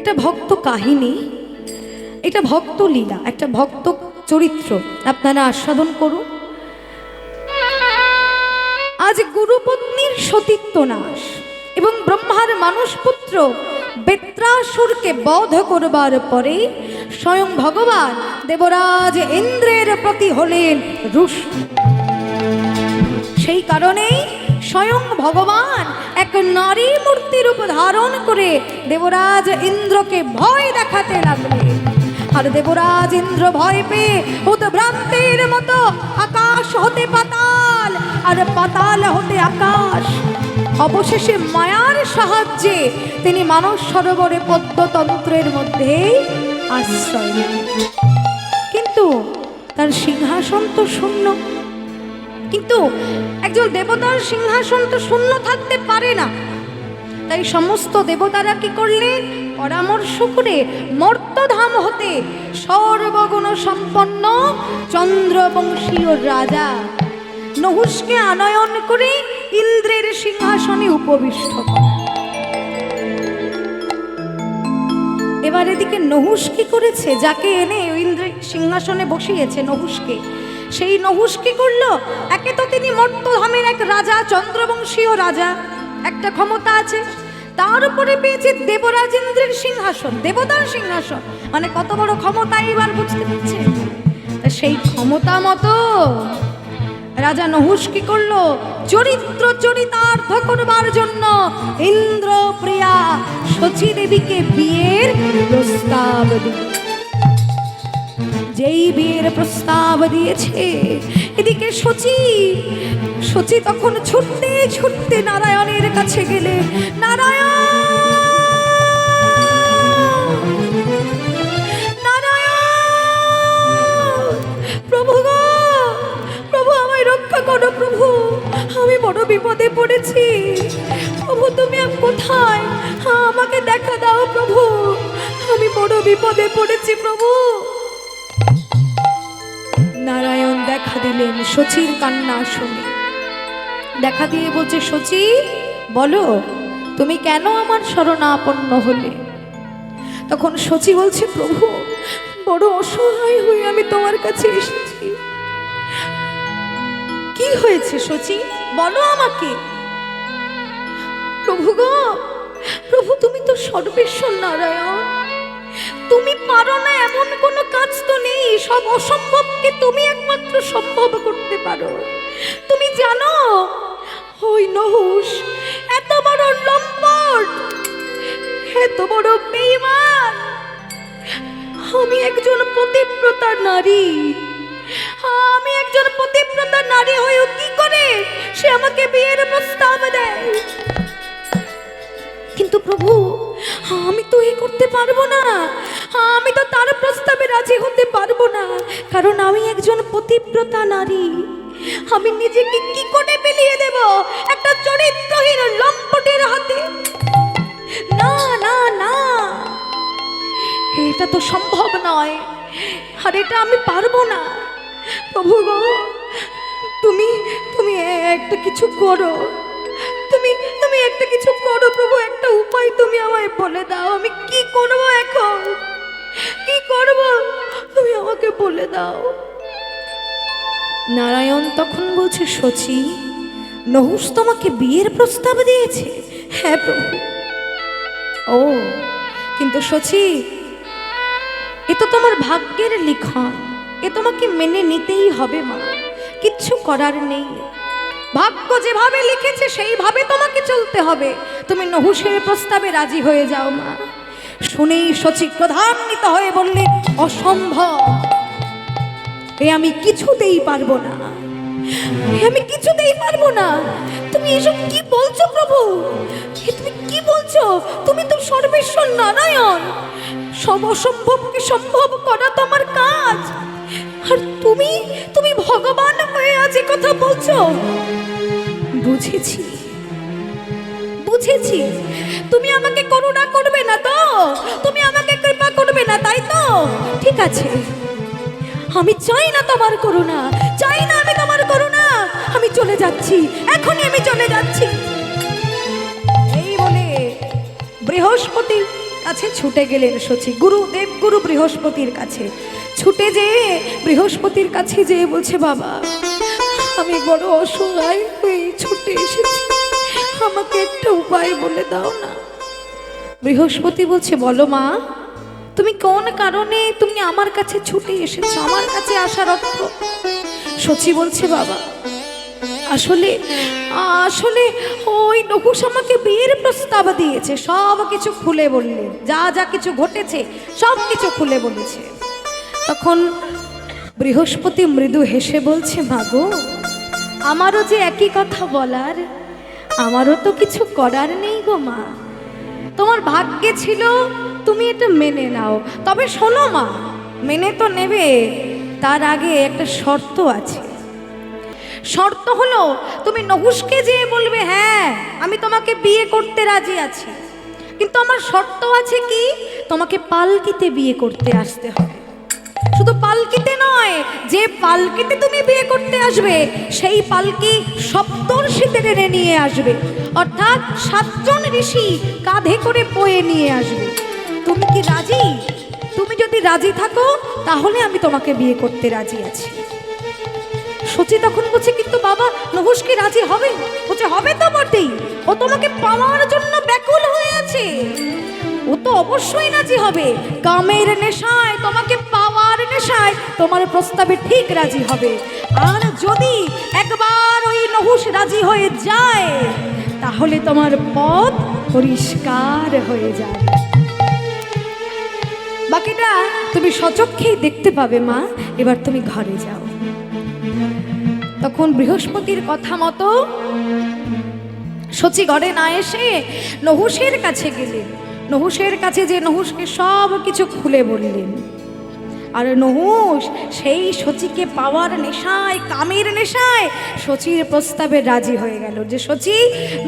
একটা ভক্ত কাহিনী, এটা ভক্ত লীলা, একটা ভক্ত চরিত্র আপনারা আস্বাদন করুন। আজ গুরুপত্নীর সতীত্ব নাশ এবং ব্রহ্মার মানসপুত্র বেত্রাসুরকে বধ করবার পরে স্বয়ং ভগবান দেবরাজ ইন্দ্রের প্রতি হলেন রুষ্ট। সেই কারণেই স্বয়ং ভগবান এক নারী মূর্তি রূপ ধারণ করে দেবরাজ ইন্দ্রকে ভয় দেখাতে লাগলেন। আর দেবরাজ ইন্দ্র ভয় পেয়ে উদ্ভ্রান্তের মতো আকাশ হতে পাতাল আর পাতাল হতে আকাশ, অবশেষে মায়ার সাহায্যে তিনি মানস সরোবরে পদ্মতন্ত্রের মধ্যে আশ্রয় নিলেন। কিন্তু তার সিংহাসন তো শূন্য। কিন্তু একজন দেবতার সিংহাসন তো শূন্য থাকতে পারে না। তাই সমস্ত দেবতারা কি করলেন? পরামর্শ করে মর্তধাম হতে সর্বগুণ সম্পন্ন চন্দ্রবংশীয় রাজা নহুষকে আনয়ন করে ইন্দ্রের সিংহাসনে উপবিষ্ট করেন। এবার এদিকে নহুষ কি করেছে? যাকে এনে ইন্দ্রের সিংহাসনে বসিয়েছে নহুষকে, সেই নহুষ কি করলো? একে তো তিনি মর্তধামের এক রাজা, চন্দ্রবংশীয় রাজা, একটা ক্ষমতা আছে। তার উপরে পেয়েছে দেবরাজ ইন্দ্রের সিংহাসন, দেবতার সিংহাসন, মানে কত বড় ক্ষমতা এবার বুঝতে পারছে। সেই ক্ষমতা মতো রাজা নহুষ কি করলো? চরিত্র চরিতার্থ করবার জন্য ইন্দ্র প্রিয়া শচী দেবীকে বিয়ের প্রস্তাব দিল। যেই বিয়ের প্রস্তাব দিয়েছে, এদিকে শচী তখন ছুটতে ছুটতে নারায়ণের কাছে গেলে, নারায়ণ প্রভু গো, প্রভু আমায় রক্ষা করো, প্রভু আমি বড় বিপদে পড়েছি, প্রভু তুমি কোথায়? আমাকে দেখা দাও প্রভু, আমি বড় বিপদে পড়েছি প্রভু। নারায়ণ দেখা দিলেন শচীর কান্না শুনে। দেখা দিয়ে বলছে, শচী বলো তুমি কেন আমার শরণাপন্ন হলে? তখন শচী বলছে, প্রভু বড় অসহায় হয়ে আমি তোমার কাছে এসেছি। কি হয়েছে শচী বলো আমাকে। প্রভু গো, প্রভু তুমি তো সর্বেশ্বর নারায়ণ, তুমি পারো না এমন কোনো কাজ তো নেই, সব অসম্ভবকে তুমি একমাত্র সম্ভব করতে পারো। তুমি জানো ওই নহুষ এত বড় লম্পট, এত বড় বেঈমান, আমি একজন পতিব্রতা নারী, আমি একজন পতিব্রতা নারী হয়েও কি করে সে আমাকে বিয়ের প্রস্তাব দেয়? কিন্তু প্রভু আমি তো এই করতে পারবো না, আমি তো তার প্রস্তাবে রাজি হতে পারবো না, কারণ আমি একজন পতিব্রতা নারী। আমি নিজেকে কি করে বিলিয়ে দেব একটা চরিত্রহীন লম্পটের হাতে? না না না, এটা তো সম্ভব নয়, আর এটা আমি পারবো না। প্রভু গো, তুমি তুমি একটা কিছু করো, তুমি একটা কিছু করো প্রভু, একটা উপায় তুমি আমায় বলে দাও, আমি কি করব এখন, কি করব তুমি আমাকে বলে দাও। নারায়ণ তখন বলছে, শচী নহুষ তোমাকে বিয়ের প্রস্তাব দিয়েছে? হ্যাঁ প্রভু। ও কিন্তু শচী এ তো তোমার ভাগ্যের লিখন, এ তোমাকে মেনে নিতেই হবে মা, কিচ্ছু করার নেই, ভাগ্য যেভাবে লিখেছে সেইভাবে তোমাকে চলতে হবে। তুমি নহুষের প্রস্তাবে রাজি হয়ে যাও মা। শুনেই শচী ক্রোধান্বিত হয়ে বললে, অসম্ভব, এ আমি কিছুতেই পারবো না, আমি কিছুতেই পারবো না। তুমি এসব কি বলছো প্রভু, তুমি কি বলছো? তুমি তো সর্বেশ্বর নারায়ণ, সব অসম্ভবকে সম্ভব করা তোমার কাজ, আর তুমি ভগবান হয়ে আজ কথা বলছো। বুঝেছি বুঝেছি, তুমি আমাকে করুণা করবে না তো, তুমি আমাকে কৃপা করবে না, তাই তো? ঠিক আছে, আমি চাই না তোমার করুণা, চাই না আমি তোমার করুণা, আমি চলে যাচ্ছি, এখনই আমি চলে যাচ্ছি। এই বলে বৃহস্পতি কাছে ছুটে গেলেন শচী, দেবগুরু বৃহস্পতির কাছে ছুটে যেয়ে বৃহস্পতির কাছে যেয়ে বলছে, বাবা আমি বড় অসহায় হয়ে ছুটে এসেছি, আমাকে একটা উপায় বলে দাও না। বৃহস্পতি বলছে, বলো মা, তুমি কোন কারণে তুমি আমার কাছে ছুটে এসেছো, আমার কাছে আসার অর্থ? শচী বলছে, বাবা আসলে আসলে ওই নহুষ আমাকে বিয়ের প্রস্তাব দিয়েছে। সব কিছু খুলে বললেন, যা যা কিছু ঘটেছে সব কিছু খুলে বলেছে। তখন বৃহস্পতি মৃদু হেসে বলছে, মাগো আমারও যে একই কথা বলার, আমারও তো কিছু করার নেই গো মা। তোমার ভাগ্যে ছিল, তুমি এটা মেনে নাও। তবে শোনো মা, মেনে তো নেবে, তার আগে একটা শর্ত আছে। শর্ত হলো তুমি নহুষকে যেয়ে বলবে, হ্যাঁ আমি তোমাকে বিয়ে করতে রাজি আছি, কিন্তু আমার শর্ত আছে কি, তোমাকে পালকিতে বিয়ে করতে আসতে হবে। শুধু পালকিতে নয়, যে পালকিতে তুমি বিয়ে করতে আসবে সেই পালকি সপ্তর্ষিতে টেনে নিয়ে আসবে, অর্থাৎ 7 জন ঋষি কাঁধে করে বয়ে নিয়ে আসবে। তুমি কি রাজি? তুমি যদি রাজি থাকো তাহলে আমি তোমাকে বিয়ে করতে রাজি আছি। শচী তখন বলছে, কিন্তু বাবা নহুষ কি রাজি হবে? বলছে, হবে তো বটেই, ও তোমাকে পাওয়ার জন্য ব্যাকুল হয়ে আছে, ও তো অবশ্যই রাজি হবে। কামের নেশায়, তোমাকে পাওয়ার নেশায় তোমার প্রস্তাবে ঠিক রাজি হবে। আর যদি একবার ওই নহুষ রাজি হয়ে যায় তাহলে তোমার পথ পরিষ্কার হয়ে যায়। বাকিটা তুমি স্বচক্ষেই দেখতে পাবে মা, এবার তুমি ঘরে যাও। তখন বৃহস্পতির কথা মতো শচী ঘরে না এসে নহুষের কাছে গেলেন। নহুষের কাছে যে নহুষকে সব কিছু খুলে বললেন। আর নহুষ সেই শচীকে পাওয়ার নেশায়, কামের নেশায় শচীর প্রস্তাবে রাজি হয়ে গেল যে, শচী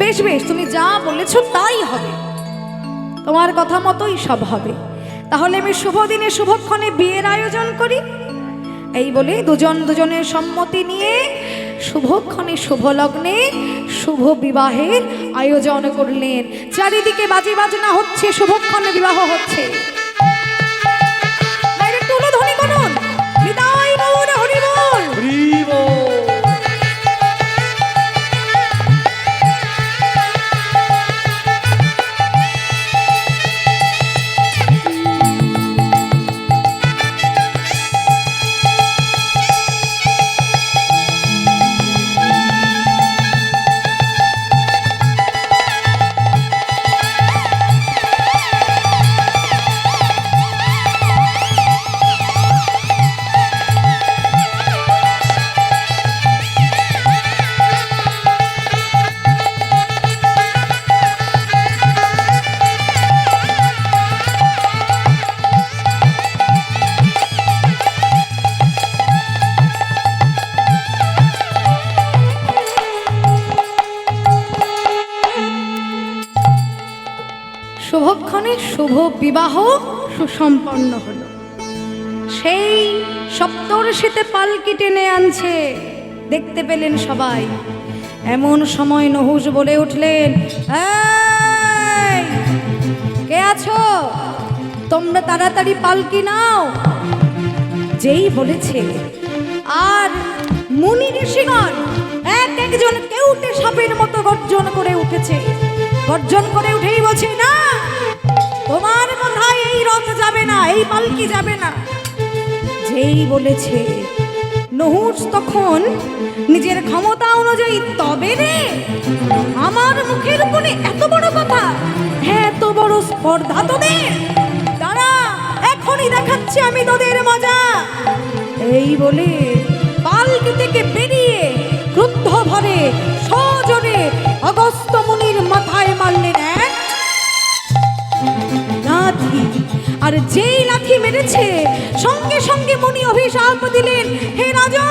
বেশ বেশ, তুমি যা বলেছ তাই হবে, তোমার কথা মতোই সব হবে। তাহলে আমি শুভ দিনে শুভক্ষণে বিয়ের আয়োজন করি। এই বলে দুজনের সম্মতি নিয়ে শুভক্ষণে শুভ লগ্নে শুভ বিবাহের আয়োজন করলেন। চারিদিকে বাজি বাজনা হচ্ছে, শুভক্ষণে বিবাহ হচ্ছে। তুলধ্বনি করুন, বিদায় বল, হরি বল, হরি বল। শুভক্ষণে শুভ বিবাহ সুসম্পন্ন হলো। সেই সপ্তর্ষিতে পালকি টেনে আনছে, দেখতে পেলেন সবাই। এমন সময় নহুষ বলে উঠলেন, এই কে আছো? তোমরা তাড়াতাড়ি পালকি নাও। যেই বলেছে, আর মুনি ঋষিগণ এক একজন কেউটে সাপের মতো গর্জন করে উঠেছে। গর্জন করে উঠেই বলছে, না, তোমার কথায় এই রথ যাবে না, এই পালকি যাবে না। যেই বলেছে, নহুষ তখন নিজের ক্ষমতা অনুযায়ী, তবে রে আমার মুখের উপরে এত বড় কথা, হ্যাঁ এত বড় স্পর্ধা তোদের, তারা এখনই দেখাচ্ছে আমি তোদের মজা। এই বলে পালকি থেকে বেরিয়ে ক্রুদ্ধ ভরে সজোরে অগস্ত্য মুনির মাথায় মারলেন এক লাথি। আর যেই লাথি মেরেছে, সঙ্গে সঙ্গে মুনি অভিশাপ দিলেন, হে রাজা,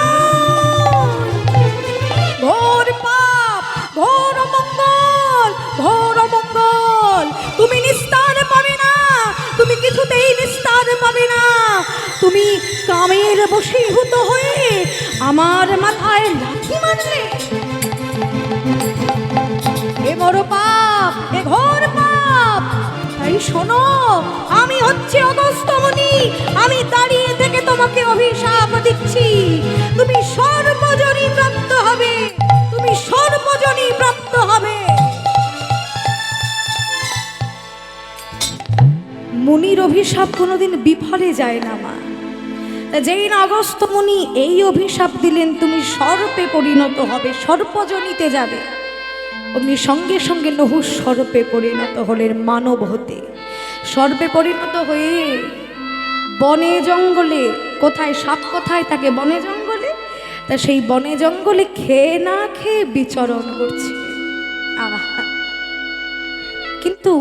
ঘোর পাপ, ঘোর অমঙ্গল, ঘোর অমঙ্গল, তুমি নিস্তার পাবে না, তুমি কিছুতেই নিস্তার পাবে না। তুমি কামের বশীভূত হয়ে আমার মাথায় লাথি মারলে, এ বড় পাপ, এ ঘোর পাপ। তাই শোনো, তোমাকে অভিশাপ দিচ্ছি, তুমি সর্বজনী প্রাপ্ত হবে, তুমি সর্বজনী প্রাপ্ত হবে। মুনির অভিশাপ কোনোদিন বিফলে যায় না মা। যেই না অগস্ত্য মুনি এই অভিশাপ দিলেন তুমি সর্পে পরিণত হবে, সর্পজনীতে যাবে, অমনি সঙ্গে সঙ্গে নহুষ সর্পে পরিণত হলেন মানব হতে। সর্পে পরিণত হয়ে বনে জঙ্গলে, কোথায় সাপ কোথায় তাকে বনে জঙ্গলে, তা সেই বনে জঙ্গলে খেয়ে না খেয়ে বিচরণ করছে। আহা! কিন্তু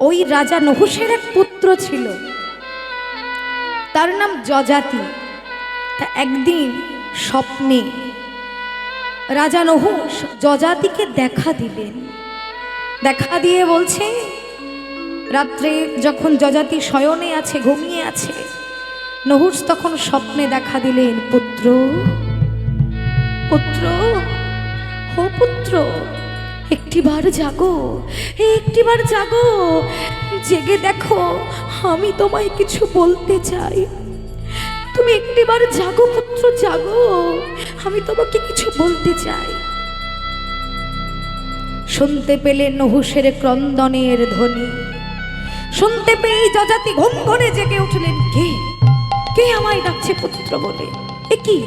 ওই রাজা নহুষের এক পুত্র ছিল, তার নাম যজাতি। তা একদিন স্বপ্নে রাজা নহুষ যজাতিকে দেখা দিলেন। দেখা দিয়ে বলছে, রাত্রে যখন যজাতি শয়নে আছে, ঘুমিয়ে আছে, নহুষ তখন স্বপ্নে দেখা দিলেন, পুত্র পুত্র ও পুত্র, একটিবার জাগো, একটিবার জাগো, জেগে দেখো, আমি তোমায় কিছু বলতে চাই। তুমি একটিবার জাগো পুত্র, জাগো, আমি তোমাকে কিছু বলতে চাই। শুনতে পেলেন নহুষের ক্রন্দনের ধ্বনি। শুনতে পেয়ে যজাতি ঘুম ঘরে জেগে উঠলেন। কে কে আমায় ডাকছে পুত্র বলে? এ কি,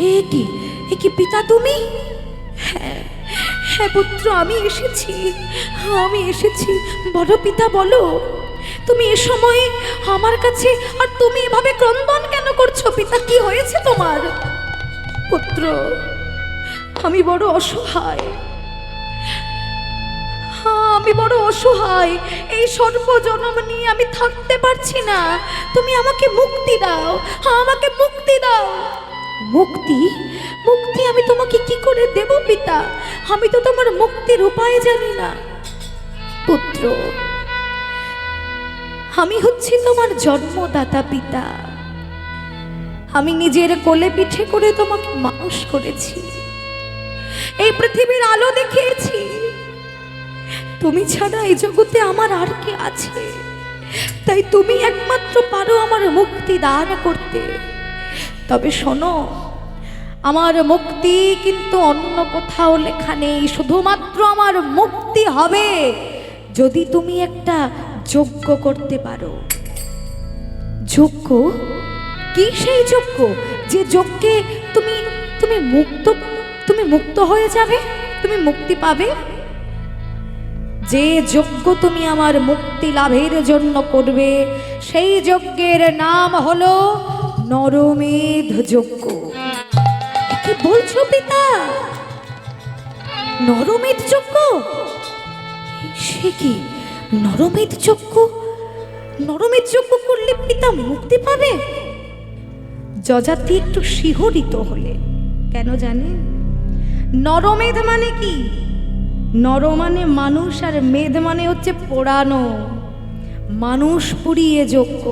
এ কি, এ কি পিতা তুমি? হ্যাঁ হ্যাঁ পুত্র, আমি এসেছি, আমি এসেছি। বলো পিতা, বলো, তুমি এ সময়ে আমার কাছে, আর তুমি এভাবে ক্রন্দন কেন করছো পিতা? কি হয়েছে তোমার? পুত্র, আমি বড় অসহায়, আমি বড় অসহায়, এই সর্বজনম নিয়ে আমি থাকতে পারছি না, তুমি আমাকে মুক্তি দাও, আমাকে মুক্তি দাও। মুক্তি? মুক্তি আমি তোমাকে কি করে দেব পিতা? আমি তো তোমার মুক্তির উপায় জানি না। পুত্র, আমি হচ্ছি তোমার জন্মদাতা পিতা, আমি নিজের কোলে পিঠে করে তোমাকে মানুষ করেছি, এই পৃথিবীর আলো দেখিয়েছি, তুমি ছাড়া এই জগতে আমার আর কে আছে? তাই তুমি একমাত্র পারো আমার মুক্তি দান করতে। তবে শোনো, আমার মুক্তি কিন্তু অন্য কোথাও লেখা নেই, শুধুমাত্র আমার মুক্তি হবে যদি তুমি একটা যজ্ঞ করতে পারো। যজ্ঞ? কি সেই যজ্ঞ যে যজ্ঞে তুমি তুমি মুক্ত, তুমি মুক্ত হয়ে যাবে, তুমি মুক্তি পাবে? যে যজ্ঞ তুমি আমার মুক্তি লাভের জন্য করবে, সেই যজ্ঞের নাম হলো নরমেধ যজ্ঞ। কি বলছো পিতা? নরমেধ যজ্ঞ? সে কি নরমেধ যজ্ঞ? নরমেধ যজ্ঞ করলে পিতা মুক্তি পাবে? যজাতি একটু শিহরিত হলে। কেন জানেন? নরমেধ মানে কি? নর মানে মানুষ, আর মেধ মানে হচ্ছে পোড়ানো, মানুষ পুড়িয়ে যজ্ঞ।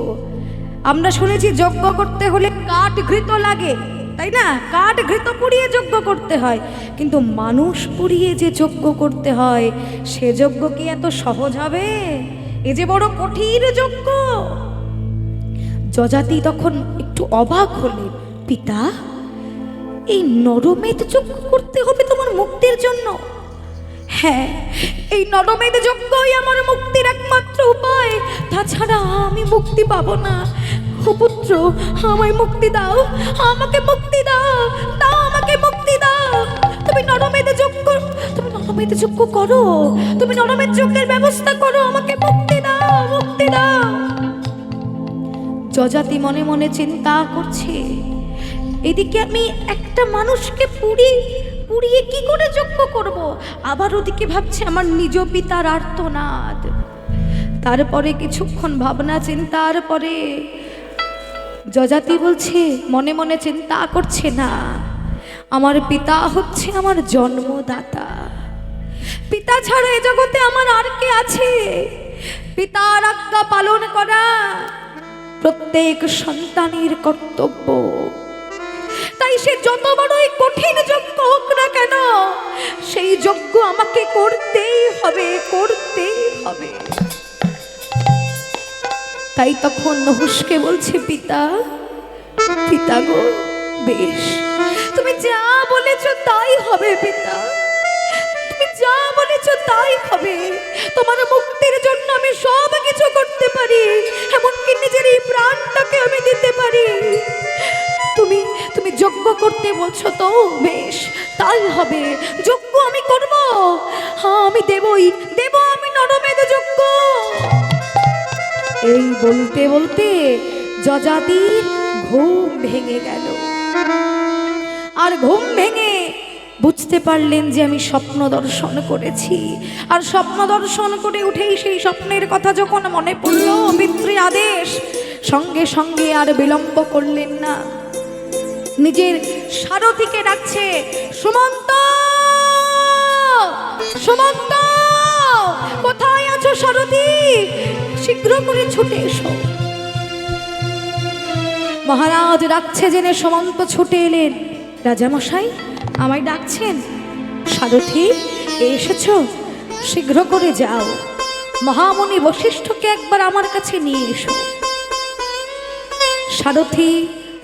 আমরা শুনেছি যজ্ঞ করতে হলে কাঠ ঘৃত লাগে, তাই না? কাঠ ঘৃত পুড়িয়ে যজ্ঞ করতে হয়, কিন্তু মানুষ পুড়িয়ে যে যজ্ঞ করতে হয়, সে যজ্ঞ কি এত সহজ হবে? এ যে বড় কঠিন যজ্ঞ। যজাতি তখন একটু অবাক হলে, পিতা, এই নরমেধ যজ্ঞ করতে হবে তোমার মুক্তির জন্য? হ্যাঁ, এই নরমেধ যজ্ঞই আমার মুক্তির একমাত্র উপায়, তাছাড়া আমি মুক্তি পাবো না। ও পুত্র, আমায় মুক্তি দাও, আমাকে মুক্তি দাও, দাও আমাকে মুক্তি দাও। তুমি নরমেধ যজ্ঞ, তুমি নরমেধ যজ্ঞ করো, তুমি নরমেধ যজ্ঞের ব্যবস্থা করো, আমাকে মুক্তি দাও, মুক্তি দাও। যজাতি মনে মনে চিন্তা করছে, এদিকে আমি একটা মানুষকে পুড়িয়ে কি করে যজ্ঞ করব, আবার ওদিকে ভাবছে আমার নিজ পিতার আর্তনাদ। তারপরে কিছুক্ষণ ভাবনা চিন্তার পরে যজাতি বলছে, মনে মনে চিন্তা করছে, না, আমার পিতা হচ্ছে আমার জন্মদাতা, পিতা ছাড়া এ জগতে আমার আর কে আছে? পিতার আজ্ঞা পালন করা প্রত্যেক সন্তানের কর্তব্য। তাই সে যত বড়ই কঠিন যজ্ঞ হোক না কেন, সেই যজ্ঞ আমাকে করতেই হবে, করতেই হবে। তাই তখন নহুষকে বলছে, পিতা, পিতা গো, বেশ, তুমি যা বলেছ তাই হবে পিতা, তুমি যা বলেছ তাই হবে। তোমার মুক্তির জন্য আমি সব কিছু করতে পারি, এমনকি নিজের এই প্রাণটাকে আমি দিতে পারি। তুমি তুমি যজ্ঞ করতে বলছো তো, বেশ, তাই হবে, যজ্ঞ আমি করব। হ্যাঁ, আমি দেবই দেব, আমি নরমেধ যজ্ঞ। এই বলতে বলতে যযাতির ঘুম ভেঙে গেল। আর ঘুম ভেঙে বুঝতে পারলেন যে আমি স্বপ্ন দর্শন করেছি। আর স্বপ্ন দর্শন করে উঠেই সেই স্বপ্নের কথা যখন মনে পড়ল, পিতৃ আদেশ, সঙ্গে সঙ্গে আর বিলম্ব করলেন না, নিজের সারথীকে ডাকছে, সুমন্ত, সুমন্ত, কোথায় আছো সারথী? শীঘ্র করে ছুটে এসো। মহারাজ ডাকছে জেনে সুমন্ত ছুটে এলেন। রাজামশাই, আমায় ডাকছেন? সারথী, এসেছো? শীঘ্র করে যাও, মহামুনি বশিষ্ঠকে একবার আমার কাছে নিয়ে এসো। সারথী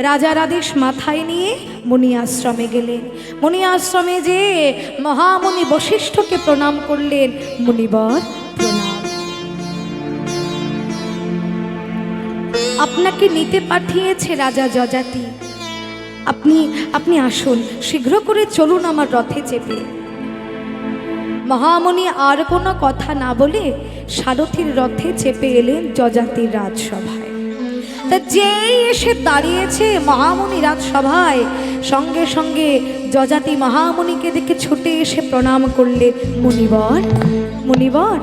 রাজার আদেশ মাথায় নিয়ে মুনি আশ্রমে গেলেন। মুনি আশ্রমে যে মহামুনি বশিষ্ঠকে প্রণাম করলেন। মুনিবর প্রণাম, আপনাকে নিতে পাঠিয়েছে রাজা যযাতি। আপনি আসুন, শীঘ্র করে চলুন আমার রথে চেপে। মহামুনি আর কোনো কথা না বলে সারথীর রথে চেপে এলেন যযাতির রাজসভায়। তা যেই এসে দাঁড়িয়েছে মহামুনি রাজসভায়, সঙ্গে সঙ্গে যযাতি মহামুনিকে দেখে ছুটে এসে প্রণাম করলে, মুনিবর, মুনিবর।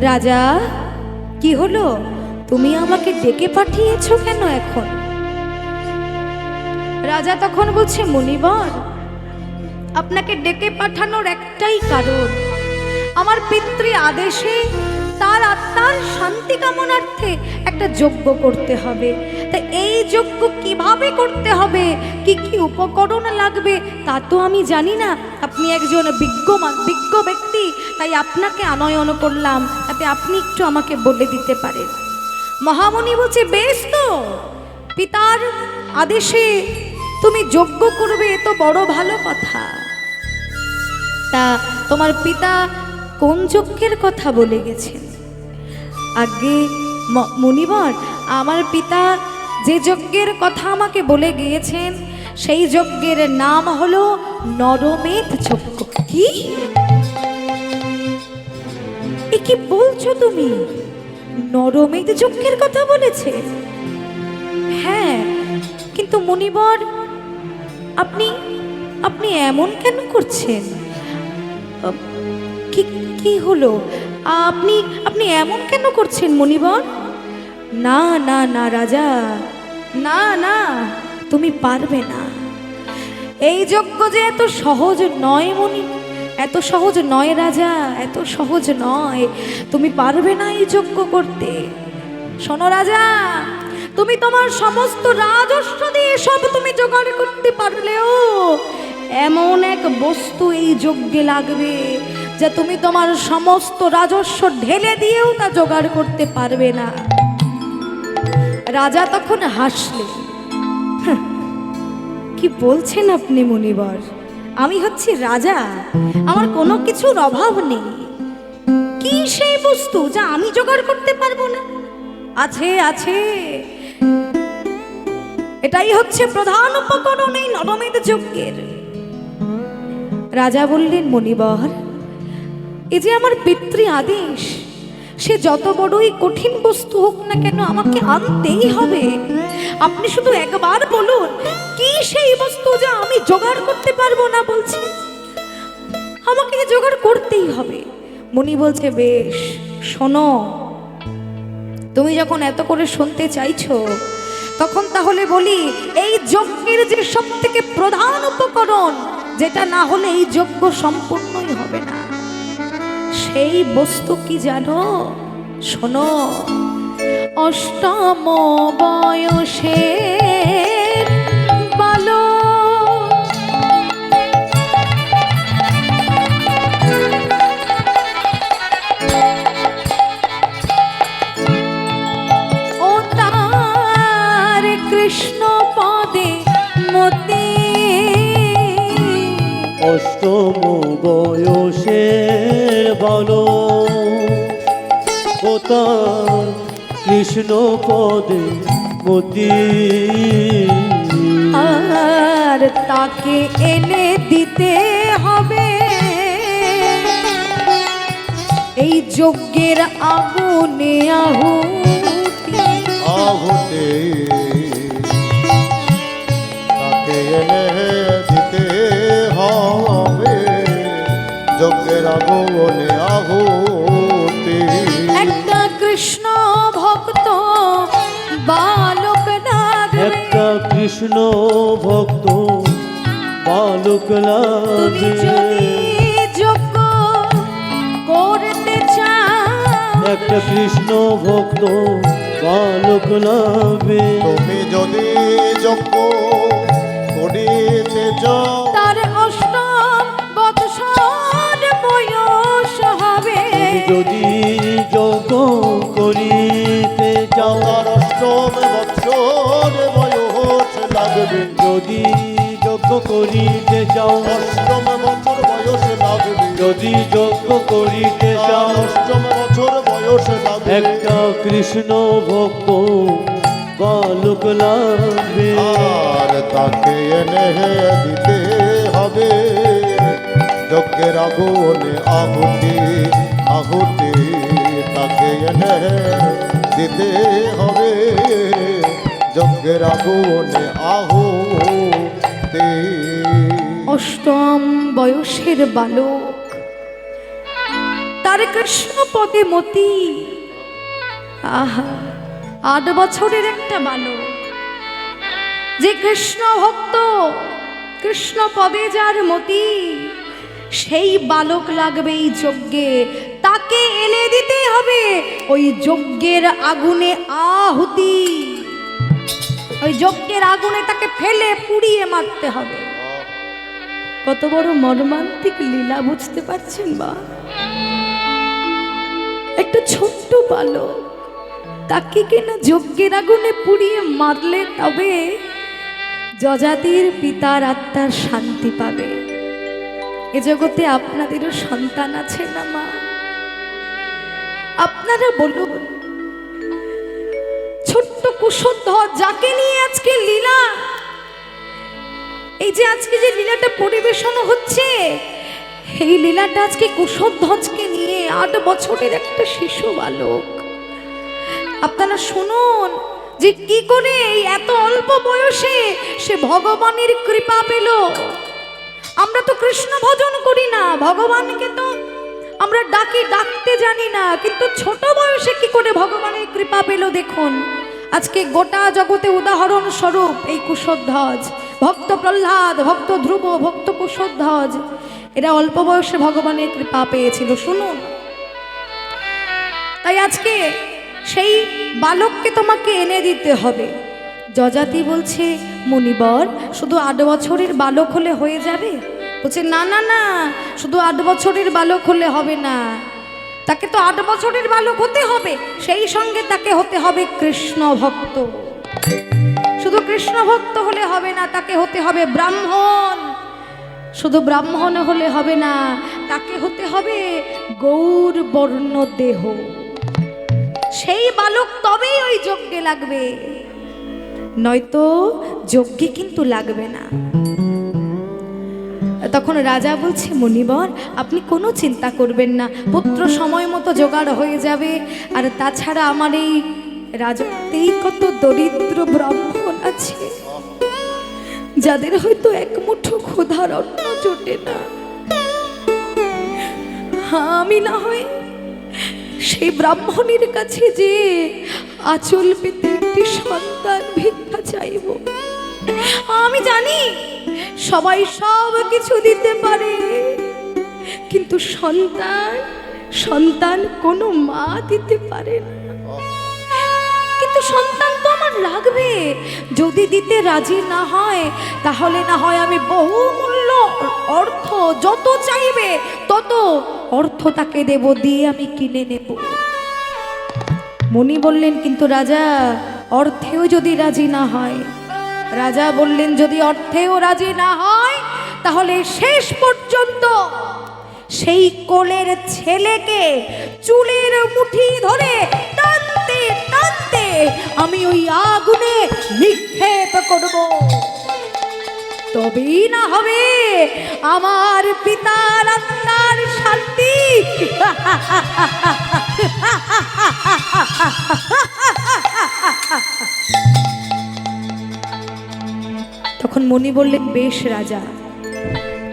রাজা, কি হলো? তুমি আমাকে ডেকে পাঠিয়েছো কেন এখন? রাজা তখন বলছে, মুনিবর, আপনাকে ডেকে পাঠানোর একটাই কারণ, আমার পিতৃ আদেশে তার আত্মার শান্তি কামনার্থে একটা যজ্ঞ করতে হবে। তা এই যজ্ঞ কিভাবে করতে হবে, কি কি উপকরণ লাগবে তা তো আমি জানি না। আপনি একজন বিজ্ঞ ব্যক্তি, তাই আপনাকে আনয়ন করলাম, তাতে আপনি একটু আমাকে বলে দিতে পারেন। মহামুনি বলছে, বেশ, তো পিতার আদেশে তুমি যজ্ঞ করবে, এ তো বড় ভালো কথা। তা তোমার পিতা কোন যজ্ঞের কথা বলে গেছেন? আগে মুনিবর, আমার পিতা যে যজ্ঞের কথা আমাকে বলে গিয়েছেন সেই যজ্ঞের নাম হলো নরমেধ যজ্ঞ। কি এ কি বলছো তুমি? নরমেধ যজ্ঞের কথা বলেছে? হ্যাঁ, কিন্তু মুনিবর, আপনি এমন কেন করছেন? কি হলো? আপনি এমন কেন করছেন মুনিবর? না না না রাজা, না না, তুমি পারবে না। এই যজ্ঞ যে এত সহজ নয় মুনি, এত সহজ নয় রাজা, এত সহজ নয়। তুমি পারবে না এই যজ্ঞ করতে। শোনো রাজা, তুমি তোমার সমস্ত রাজস্ব দিয়ে সব তুমি জোগাড় করতে পারলেও এমন এক বস্তু এই যজ্ঞে লাগবে যে তুমি তোমার সমস্ত রাজস্ব ঢেলে দিয়েও তা জোগাড় করতে পারবে না। রাজা তখন হাসলেন। কি বলছেন আপনি মুনিবর? আমি হচ্ছি রাজা, আমার কোনো কিছুর অভাব নেই। কি সেই বস্তু যা আমি জোগাড় করতে পারবো না? আছে, আছে, এটাই হচ্ছে প্রধান উপকরণ এই নরমেধ যজ্ঞের। রাজা বললেন, মুনিবর, এই যে আমার পিতৃ আদেশ, সে যত বড়ই কঠিন বস্তু হোক না কেন আমাকে আনতেই হবে। আপনি শুধু একবার বলুন, কি সেই বস্তু যা আমি জোগাড় করতে পারবো না? বলছি আমাকে জোগাড় করতেই হবে। মুনি বলছে, বেশ, শোনো, তুমি যখন এত করে শুনতে চাইছো, তখন তাহলে বলি, এই যজ্ঞের যে সব থেকে প্রধান উপকরণ, যেটা না হলে এই যজ্ঞ সম্পূর্ণই হবে না, সেই বস্তু কি জানো? শোনো, অষ্টম বয়সে বালক ও তার কৃষ্ণ প্রথম বয়সের বালক ও তার কৃষ্ণ পদে মতি, আর তাকে এনে দিতে হবে এই যজ্ঞের আগুনে আহুতি। আহুতি তাকে এনে দিতে হবে যজ্ঞের আগুনে আহুতি। একটা কৃষ্ণ ভক্ত বালক লাগবে, একটা কৃষ্ণ ভক্ত বালক তুমি লাগবে, যদি যজ্ঞ করতে চাও, একটা কৃষ্ণ ভক্ত বালক লাগবে। তুমি যদি যজ্ঞ করিতে যাও, তার অষ্টম বৎসর বয়স হবে, যদি যজ্ঞ করিতে যাও, তার অষ্টম বৎসর বয়স লাগবে। যদি যজ্ঞ করিতে যাও, অষ্টম বছর বয়স লাগবে। যদি যজ্ঞ করিতে তার যাও, অষ্টম বছর বয়স লাগবে। একটা কৃষ্ণ ভক্ত বালক লাগবে, আর তাকে এনে দিতে হবে যজ্ঞের আগুনে আহুতি। আহুতি তাকে এনে দিতে হবে যজ্ঞের আগুনে আহুতি। অষ্টম বয়সের বালক, তার কৃষ্ণ পদে মতি। আহা, 8 বছরের একটা বালক, যে কৃষ্ণ ভক্ত, কৃষ্ণ পদে যার মতি, সেই বালক লাগবে এই যজ্ঞে। তাকে এনে দিতে হবে ওই যজ্ঞের আগুনে আহুতি। ওই যজ্ঞের আগুনে তাকে ফেলে পুড়িয়ে মারতে হবে। কত বড় মর্মান্তিক লীলা, বুঝতে পারছেন বা? একটা ছোট্ট বালক, তাকে কিনা যজ্ঞের আগুনে পুড়িয়ে মারলে তবে যযাতির পিতার আত্মার শান্তি পাবে। এ জগতে আপনাদেরও সন্তান আছে না মা? আপনারা বলুন, ছোট্ট কুশধ্বজ যাকে নিয়ে আজকে লীলা, এই যে আজকে যে লীলাটা পরিবেশন হচ্ছে, এই লীলাটা আজকে কুশধ্বজকে নিয়ে, 8 বছরের একটা শিশু বালক। আপনারা শুনুন যে কি করে এই এত অল্প বয়সে সে ভগবানের কৃপা পেল। আমরা তো কৃষ্ণ ভজন করি না, ভগবানকে তো আমরা ডাকি, ডাকতে জানি না, কিন্তু ছোট বয়সে কি করে ভগবানের কৃপা পেল দেখুন। আজকে গোটা জগতে উদাহরণ স্বরূপ এই কুশধ্বজ, ভক্ত প্রহ্লাদ, ভক্ত ধ্রুব, ভক্ত কুশধ্বজ, এরা অল্প বয়সে ভগবানের কৃপা পেয়েছিল। শুনুন, তাই আজকে সেই বালককে তোমাকে এনে দিতে হবে। যযাতি বলছে, মুনিবর শুধু 8 বছরের বালক হলে হয়ে যাবে? বলছে না না না, শুধু 8 বছরের বালক হলে হবে না, তাকে তো 8 বছরের বালক হতে হবে, সেই সঙ্গে তাকে হতে হবে কৃষ্ণ ভক্ত। শুধু কৃষ্ণ ভক্ত হলে হবে না, তাকে হতে হবে ব্রাহ্মণ। শুধু ব্রাহ্মণ হলে হবে না, তাকে হতে হবে গৌর বর্ণ দেহ। সেই বালক তবেই ওই যজ্ঞে লাগবে, নয়তো যজ্ঞে কিন্তু লাগবে না। তখন রাজা বলছে, মুনিবর আপনি কোনো চিন্তা করবেন না, পুত্র সময় মতো জোগাড় হয়ে যাবে। আর তাছাড়া আমার এই রাজত্বেই কত দরিদ্র ব্রাহ্মণ আছে, যাদের হয়তো এক মুঠো ক্ষুধার অন্ন জোটে না। আমি না হয় সেই ব্রাহ্মণের কাছে যে আঁচল পেতে একটি সন্তান ভিক্ষা চাইব। আমি জানি সবাই সব কিছু দিতে পারে, কিন্তু সন্তান, সন্তান কোনো মা দিতে পারে না। কিন্তু সন্তান তো আমার লাগবে। যদি দিতে রাজি না হয়, তাহলে না হয় আমি বহুমূল্য অর্থ, যত চাইবে তত অর্থ তাকে দেব, দিয়ে আমি কিনে নেব। মুনি বললেন, কিন্তু রাজা অর্থেও যদি রাজি না হয়? রাজা বললেন, যদি অর্থেও রাজি না হয় তাহলে শেষ পর্যন্ত সেই কোলের ছেলেকে চুলের মুঠি ধরে টানতে টানতে আমি ওই আগুনে নিক্ষেপ করব, তবেই না হবে আমার পিতার আত্মার শান্তি। তখন মুনি বললেন, বেশ রাজা,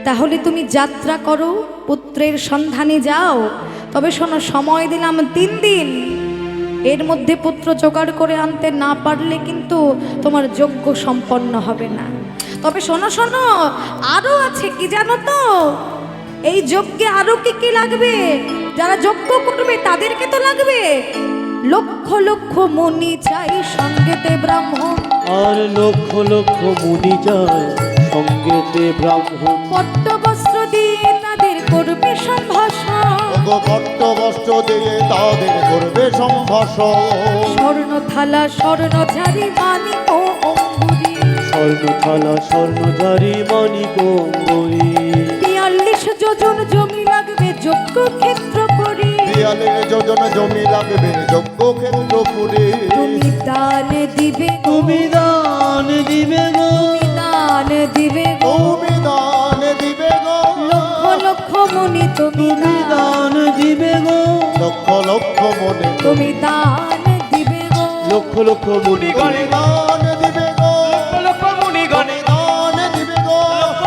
তাহলে তুমি যাত্রা করো, পুত্রের সন্ধানে যাও। তবে শোনো, সময় দিলাম 3 দিন, এর মধ্যে পুত্র জোগাড় করে আনতে না পারলে কিন্তু তোমার যজ্ঞ সম্পন্ন হবে না। তবে শোনো শোনো, আরো আছে, কি জানো তো, এই যজ্ঞে আরো কি কি লাগবে? যারা যজ্ঞ করবে তাদেরকে তো লাগবে লক্ষ লক্ষ মুনি চাই, সঙ্গেতে ব্রাহ্মণ। আর লক্ষ লক্ষ মুনি যায় সঙ্গেতে ব্রাহ্মণ। পট্ট বস্ত্র দিয়ে তাদের করবে সম্ভাষণ, পট্ট বস্ত্র দিয়ে তাদের করবে সম্ভাষণ। স্বর্ণ থালা স্বর্ণঝারি মানিক ও অঙ্গুরি, স্বর্ণ থালা স্বর্ণধারী মানিক অঙ্গুরি। 42 যোজন জমি লাগবে যজ্ঞ ক্ষেত্র করি, 42 যোজন জমি লাগবে যজ্ঞ ক্ষেত্র পুরে। তুমি দান দিবে, তুমি দান দিবে গো, দান দিবে গো, তুমি দান দিবে গো। লক্ষ লক্ষ মুনি তুমি তুমি দান দিবে গো, লক্ষ লক্ষ মনে তুমি দান দিবে গো, লক্ষ লক্ষ মুনি তুমি দান দিবে গো। লক্ষ মুনিগণে, দান দিবে গো।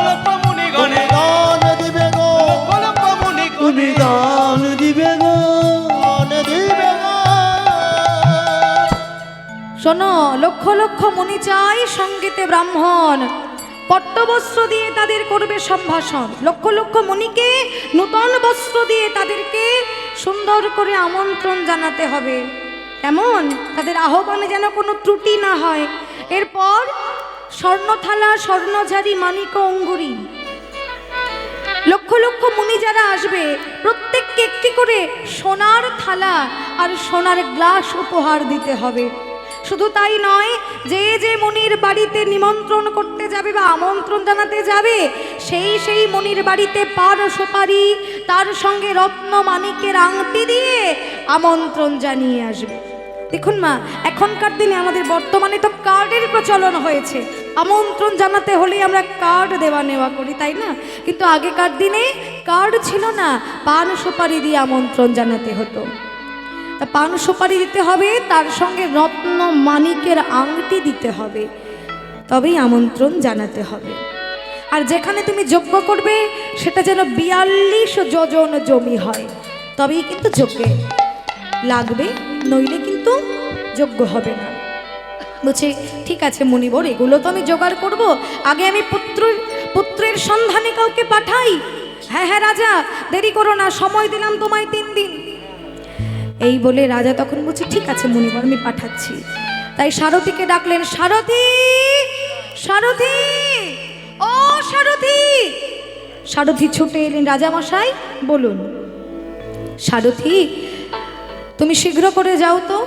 লক্ষ মুনিগণে, দান দিবে গো। লক্ষ তুমি মুনিগণে, দান দিবে গো। দান দিবে গো। শোনো, লক্ষ লক্ষ মুনি চাই, সঙ্গীতে ব্রাহ্মণ। পট্টবস্ত্র দিয়ে তাদের করবে সম্ভাষণ, লক্ষ লক্ষ মুনিকে নূতন বস্ত্র দিয়ে তাদেরকে সুন্দর করে আমন্ত্রণ জানাতে হবে, এমন তাদের আহ্বানে যেন কোনো ত্রুটি না হয়। এরপর স্বর্ণথালা স্বর্ণঝারি মানিক অঙ্গুরি, লক্ষ লক্ষ মুনি যারা আসবে প্রত্যেককে একটি করে সোনার থালা আর সোনার গ্লাস উপহার দিতে হবে। শুধু তাই নয়, যে যে মুনির বাড়িতে নিমন্ত্রণ করতে যাবে বা আমন্ত্রণ জানাতে যাবে, সেই সেই মুনির বাড়িতে পান সুপারি তার সঙ্গে রত্ন মানিকের আংটি দিয়ে আমন্ত্রণ জানিয়ে আসবে। দেখুন মা, এখনকার দিনে আমাদের বর্তমানে তো কার্ডের প্রচলন হয়েছে, আমন্ত্রণ জানাতে হলে আমরা কার্ড দেওয়া নেওয়া করি, তাই না? কিন্তু আগেকার দিনে কার্ড ছিল না, পান সুপারি দিয়ে আমন্ত্রণ জানাতে হতো। তা পান সুপারি দিতে হবে, তার সঙ্গে রত্ন মানিকের আংটি দিতে হবে, তবেই আমন্ত্রণ জানাতে হবে। আর যেখানে তুমি যজ্ঞ করবে সেটা যেন 42 যোজন জমি হয়, তবেই কিন্তু যজ্ঞে লাগবে, নইলে কিন্তু যজ্ঞ হবে না। বলছে, ঠিক আছে মুনিবর, এগুলো তো আমি জোগাড় করব, আগে আমি পুত্রের সন্ধানে কাউকে পাঠাই। হ্যাঁ হ্যাঁ রাজা, দেরি করো না, সময় দিলাম তোমায় 3 দিন। এই বলে রাজা তখন বলছে, ঠিক আছে মুনিবর, আমি পাঠাচ্ছি। তাই সারথীকে ডাকলেন, সারথী সারথী, ও সারথী। সারথী ছুটে এলেন, রাজামশাই বলুন। সারথী, তুমি শীঘ্র করে যাও তো,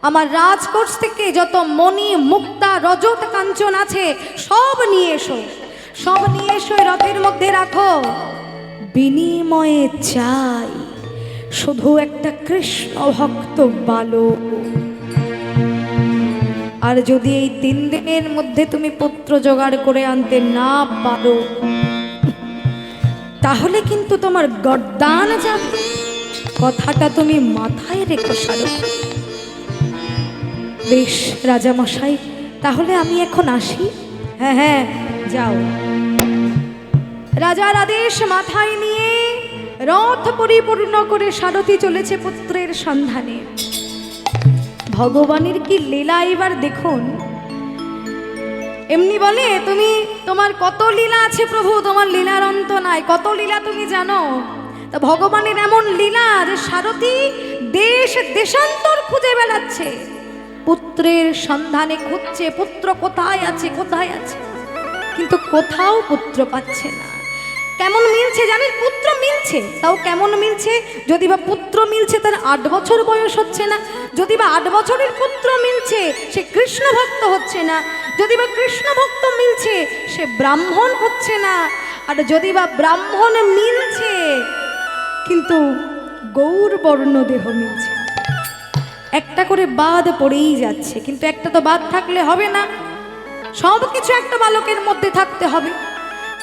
আমার রাজকোষ থেকে যত মণি মুক্তা রজত কাঞ্চন আছে সব নিয়ে এসো, সব নিয়ে এসো, রথের মধ্যে রাখো। বিনিময়ে চাই শুধু একটা কৃষ্ণ ভক্ত বালক। আর যদি এই 3 দিনের মধ্যে তুমি পুত্র জোগাড় করে আনতে না পারো, তাহলে কিন্তু তোমার গর্দান যাবে, কথাটা তুমি মাথায় রেখো সারথী। বেশ রাজামশাই, তাহলে আমি এখন আসি। হ্যাঁ হ্যাঁ, যাও। রাজার আদেশ মাথায় নিয়ে রথ পরিপূর্ণ করে সারথী চলেছে পুত্রের সন্ধানে। ভগবানের কি লীলা এবার দেখুন। এমনি বলে, তোমার কত লীলা আছে প্রভু, তোমার লীলার অন্ত নাই, কত লীলা তুমি জানো। তা ভগবানের এমন লীলা যে সারথী দেশ দেশান্তর খুঁজে বেড়াচ্ছে, পুত্রের সন্ধানে খুঁজছে, পুত্র কোথায় আছে কোথায় আছে, কিন্তু কোথাও পুত্র পাচ্ছে না। কেমন মিলছে জানেন? পুত্র মিলছে, তাও কেমন মিলছে? যদি বা পুত্র মিলছে তার 8 বছর বয়স হচ্ছে না, যদি বা 8 বছরের পুত্র মিলছে সে কৃষ্ণ ভক্ত হচ্ছে না, যদি বা কৃষ্ণ ভক্ত মিলছে সে ব্রাহ্মণ হচ্ছে না, আর যদি বা ব্রাহ্মণ মিলছে কিন্তু গৌর বর্ণ দেহ মিলছে। একটা করে বাদ পড়েই যাচ্ছে, কিন্তু একটা তো বাদ থাকলে হবে না, সব কিছু একটা বালকের মধ্যে থাকতে হবে।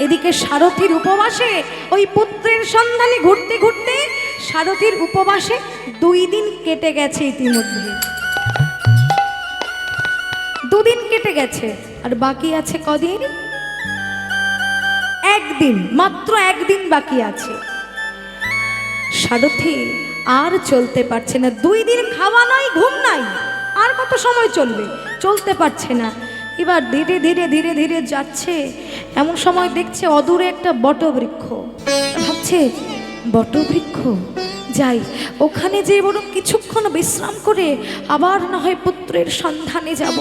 এদিকে সারথীর উপবাসে ওই পুত্রের সন্ধানে ঘুরতে ঘুরতে সারথীর উপবাসে 2 দিন কেটে গেছে ইতিমধ্যে, 2 দিন কেটে গেছে, আর বাকি আছে কদিন? 1 দিন, মাত্র 1 দিন বাকি আছে। সারথী আর চলতে পারছে না, 2 দিন খাওয়া নাই ঘুম নাই, আর কত সময় চলবে? চলতে পারছে না। এবার ধীরে ধীরে ধীরে ধীরে যাচ্ছে, এমন সময় দেখছে অদূরে একটা বটবৃক্ষ, ভাবছে বটবৃক্ষ যাই, ওখানে যে বরং কিছুক্ষণ বিশ্রাম করে আবার না হয় পুত্রের সন্ধানে যাব।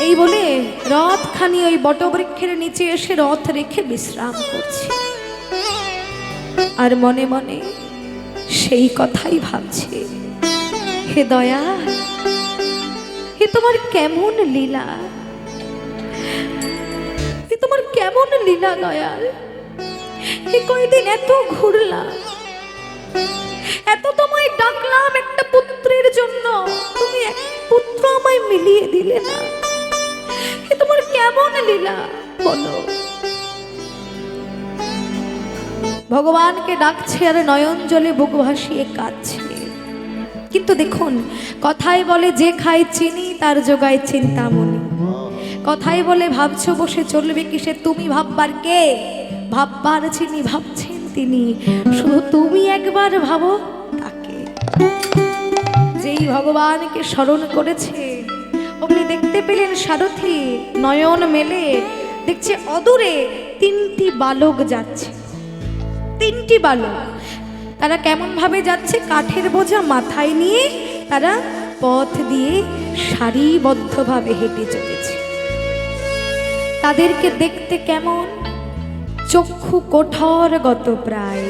এই বলে রথখানি ওই বটবৃক্ষের নিচে এসে রথ রেখে বিশ্রাম করছে, আর মনে মনে সেই কথাই ভাবছে, হে দয়া, এ তোমার কেমন লীলা, এ তোমার কেমন লীলা দয়াল। এ কয়দিন এত ঘুরলাম, এত তোমায় ডাকলাম একটা পুত্রের জন্য, তুমি এক পুত্র আমায় মিলিয়ে দিলে না, এ তোমার কেমন লীলা বলো। ভগবানকে ডাকছে আর নয়ন জলে বুক ভাসিয়ে কাঁদছে। কিন্তু দেখুন, কথায় বলে যে খায় চিনি তার জোগায় চিন্তামণি, কথায় বলে ভাবছো বসে চলবে কিসে, তুমি ভাববার কে? ভাববার যিনি ভাবছেন তিনি, শুধু তুমি একবার ভাবো তাকে। যেই ভগবানকে স্মরণ করেছে অমনি দেখতে পেলেন সারথী নয়ন মেলে দেখছে অদূরে 3টি বালক যাচ্ছে, 3টি বালক। তারা কেমন ভাবে যাচ্ছে? কাঠের বোঝা মাথায় নিয়ে তারা পথ দিয়ে সারিবদ্ধভাবে হেঁটে চলেছে। তাদেরকে দেখতে কেমন? চক্ষু কোঠরগত প্রায়,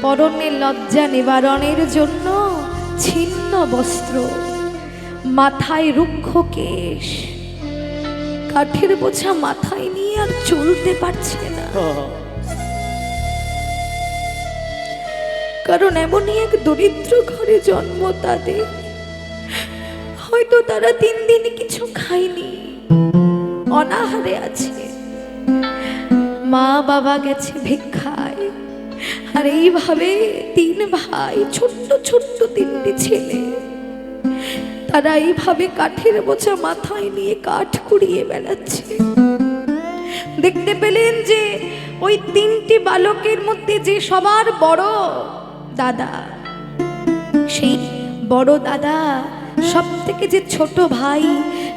পরনে লজ্জা নিবারণের জন্য ছিন্ন বস্ত্র, মাথায় রুক্ষ কেশ, কাঠের বোঝা মাথায় নিয়ে আর চলতে পারছে না। কারণ এমনই এক দরিদ্র ঘরে জন্ম তাদের, হয়তো তারা 3 দিন কিছু খায়নি, অনাহারে আছে, মা বাবা গেছে ভিক্ষায়, আর এইভাবে 3 ভাই, ছোট্ট ছোট্ট 3টি ছেলে, তারা এইভাবে কাঠের বোঝা মাথায় নিয়ে কাঠ কুড়িয়ে বেড়াচ্ছে। দেখতে পেলেন যে ওই 3টি বালকের মধ্যে যে সবার বড় দাদা, সেই বড় দাদা সব থেকে যে ছোট ভাই,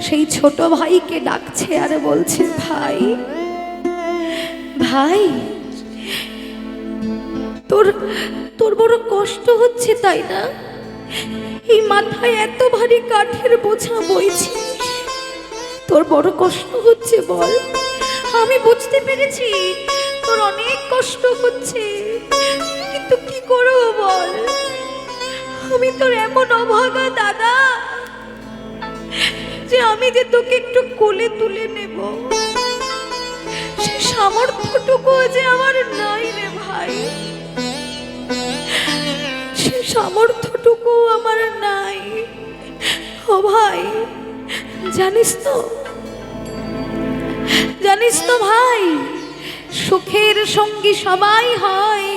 সেই ছোট ভাইকে ডাকছে আর বলছে, ভাই ভাই, তোর বড় কষ্ট হচ্ছে তাই না? এই মাথায় এত ভারী কাঠের বোঝা বইছিস, তোর বড় কষ্ট হচ্ছে বল? আমি বুঝতে পেরেছি তোর অনেক কষ্ট হচ্ছে, কিন্তু কি করব বল? আমি তোর এমন অভাগা দাদা যে আমি যে তোকে একটু কোলে তুলে নেব, সে সামর্থ্যটুকু যে আমার নাই রে ভাই, সে সামর্থ্যটুকু আমার নাই। ও ভাই, জানিস তো ভাই, সুখের সঙ্গী সবাই হয়,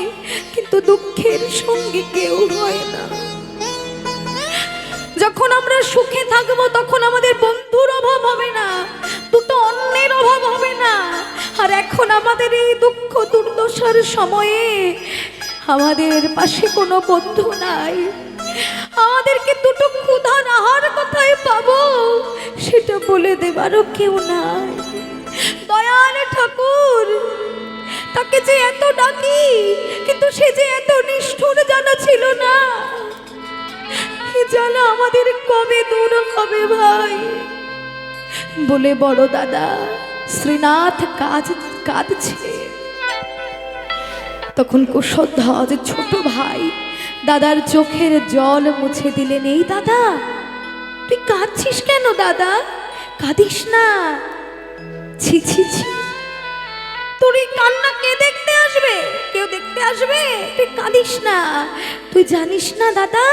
কিন্তু দুঃখের সঙ্গী কেউ হয় না। যখন আমরা সুখে থাকবো তখন আমাদের বন্ধুর অভাব হবে না, দুটো অন্যের অভাব হবে না। আর এখন আমাদের এই দুঃখ দুর্দশার সময়ে আমাদের পাশে কোনো বন্ধু নাই, আমাদেরকে দুটো ক্ষুধার আহার কোথায় পাবো সেটা বলে দেবারও কেউ নাই। দয়াল ঠাকুর, তাকে যে এত ডাকি কিন্তু সে যে এত নিষ্ঠুর জানা ছিল না, জানা আমাদের কবে দূর হবে ভাই বলে বড় দাদা শ্রীনাথ কাজ কাঁদছে। তখন কুশধ্বজ ছোট ভাই দাদার চোখের জল মুছে দিলেন। এই দাদা, তুই কাঁদছিস কেন দাদা? কাঁদিস না। ছি ছি ছি, তোর এই কান্না কে দেখতে আসবে? কেউ দেখতে আসবে? তুই কাঁদিস না। তুই জানিস না দাদা,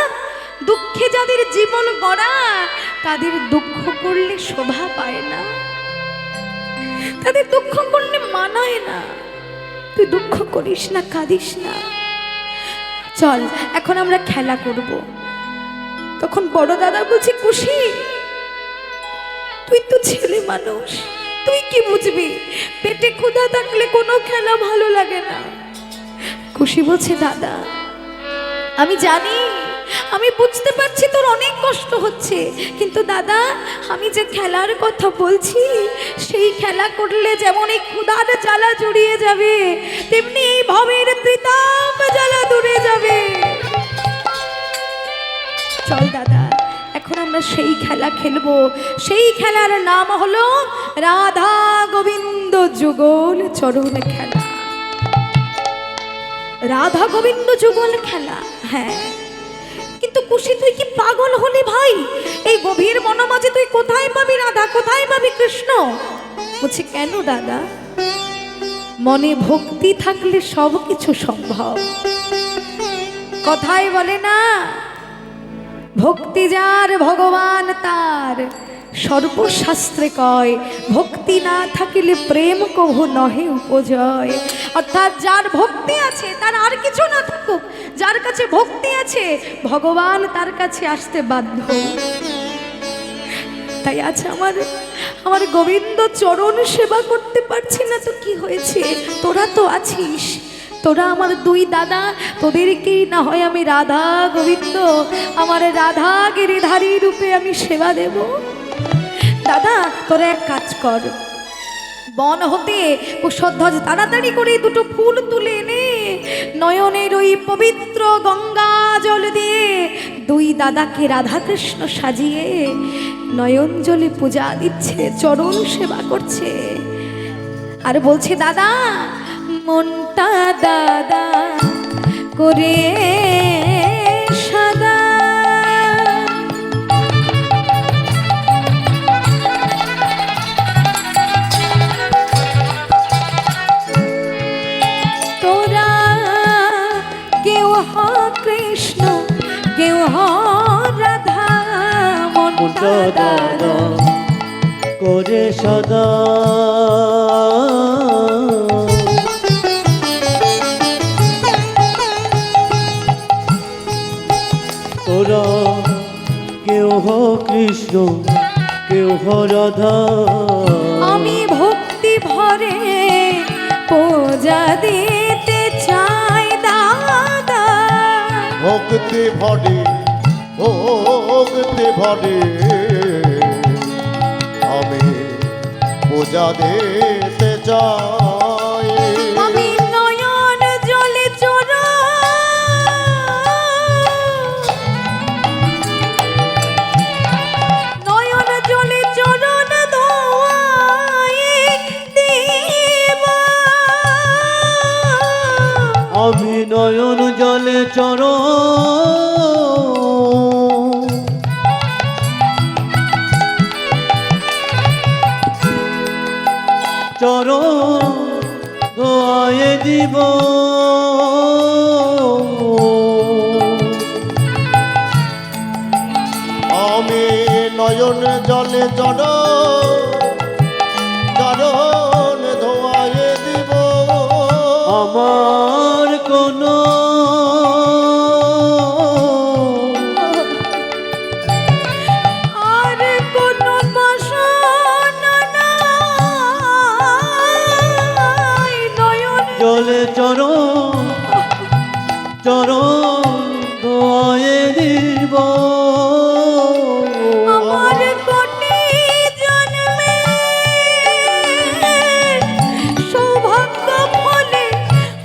দুঃখে যাদের জীবন গড়া তাদের দুঃখ করলে শোভা পায় না, তাদের দুঃখ করলে মানায় না। তুই দুঃখ করিস না, কাঁদিস না। চল এখন আমরা খেলা করব। তখন বড় দাদা বলছে, খুশি, তুই তো ছেলে মানুষ, তুই কি বুঝবি? পেটে ক্ষুধা থাকলে কোনো খেলা ভালো লাগে না। খুশি বলছে, দাদা আমি জানি, আমি বুঝতে পারছি তোর অনেক কষ্ট হচ্ছে, কিন্তু দাদা আমি যে খেলার কথা বলছি সেই খেলা করলে যেমন এই ক্ষুধার জ্বালা জুড়িয়ে যাবে, তেমনি এই ভবের ত্রিতাপ জ্বালা দূরে যাবে। চল দাদা, এখন আমরা সেই খেলা খেলবো। সেই খেলার নাম হলো রাধা গোবিন্দ যুগল চরণ খেলা। রাধা গোবিন্দ যুগল খেলা, হ্যাঁ। কিন্তু খুশি, তুই কি পাগল হলি ভাই? এই গভীর মনোমাঝে তুই কোথায় পাবি রাধা, কোথায় পাবি কৃষ্ণ? বলছি, কেন দাদা? মনে ভক্তি থাকলে সব কিছু সম্ভব। কথাই বলে না, ভক্তি যার ভগবান তার, সর্বশাস্ত্রে কয় ভক্তি না থাকিলে প্রেম কভু নহে উপজয়। অর্থাৎ যার ভক্তি আছে তার আর কিছু না থাকুক, যার কাছে ভক্তি আছে ভগবান তার কাছে আসতে বাধ্য। তাই আজ আমার গোবিন্দ চরণ সেবা করতে পারছি না তো কি হয়েছে? তোরা তো আছিস, তোরা আমার দুই দাদা, তোদেরকেই না হয় আমি রাধা গোবিন্দ, আমার রাধা গিরিধারী রূপে আমি সেবা দেব। দাদা তোরা এক কাজ কর, বন হতে কুশধ্বজ তাড়াতাড়ি করে দুটো ফুল তুলে এনে নয়নের ওই পবিত্র গঙ্গা জল দিয়ে দুই দাদাকে রাধাকৃষ্ণ সাজিয়ে নয়ন জলে পূজা দিচ্ছে, চরণ সেবা করছে। আর বলছে, দাদা মনটা দাদা করে সাদা, তোরা কেউ হ কৃষ্ণ কেউ হ রাধা, মনটা দাদা করে সদা। তোরা কেউ হ কৃষ্ণ কেউ হ রাধা, আমি ভক্তি ভরে পূজা দিতে চাই দাদা। ভক্তি ভরে ভক্তি ভরে আমি পূজা দিতে চাই। আমি নয়ন জলে চোরা নয়ন জলে চরণ ধোয়াই দেব। আমি নয়ন জলে চরণ ধোয়ায়ে দিব। আমি নয়ন জলে চরণ ধোয়ায়ে দিব। আমার কোনো আর কোনো বাসনা নাই, নয়ন জলে চরণ ধোয়ায়ে দিব। আমার কোটি জন্মে সৌভাগ্য ফলে